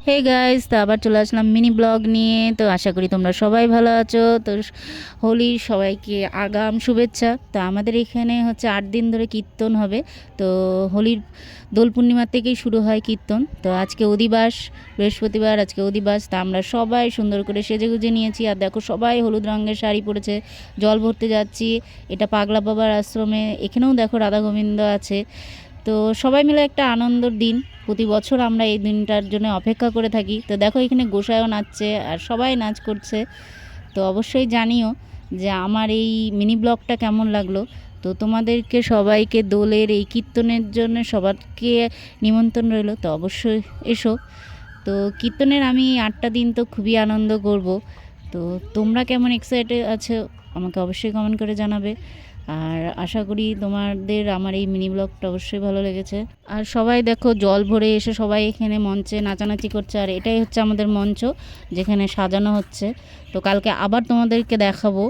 Hey guys, তো আবার চলে আসলাম মিনি ব্লগ নিয়ে। তো আশা করি তোমরা সবাই ভালো আছো। তো হোলির সবাইকে আগাম শুভেচ্ছা। তো আমাদের এখানে হচ্ছে 8 দিন ধরে কীর্তন হবে। তো হোলির দোল পূর্ণিমার থেকেই শুরু হয় কীর্তন। তো আজকে অধিবাস, বৃহস্পতিবার, আজকে অধিবাস। তা আমরা সবাই সুন্দর করে সেজেগুজে নিয়েছি। আর দেখো সবাই হলুদ রঙের শাড়ি পরেছে, জল ভরতে যাচ্ছি। এটা পাগলা বাবার আশ্রমে। এখানেও দেখো রাধা গোবিন্দ আছে। তো সবাই মিলে একটা আনন্দর দিন। প্রতি বছর আমরা এই দিনটার জন্য অপেক্ষা করে থাকি। তো দেখো এখানে গোসাইও নাচছে আর সবাই নাচ করছে। তো অবশ্যই জানিও যে আমার এই মিনি ব্লগটা কেমন লাগলো। তো তোমাদেরকে সবাইকে দোলের এই কীর্তনের জন্য সবাইকে নিমন্ত্রণ রইলো। তো অবশ্যই এসো। তো কীর্তনের আমি 8টা দিন তো খুবই আনন্দ করব। তো তোমরা কেমন এক্সাইটেড আছো আমাকে অবশ্যই কমেন্ট করে জানাবে। আর আশা করি তোমাদের আমার এই মিনি ব্লগটা অবশ্যই ভালো লেগেছে। আর সবাই দেখো জল ভরে এসে সবাই এখানে মঞ্চে নাচানাচি করছে। আর এটাই হচ্ছে আমাদের মঞ্চ যেখানে সাজানো হচ্ছে। তো কালকে আবার তোমাদেরকে দেখাবো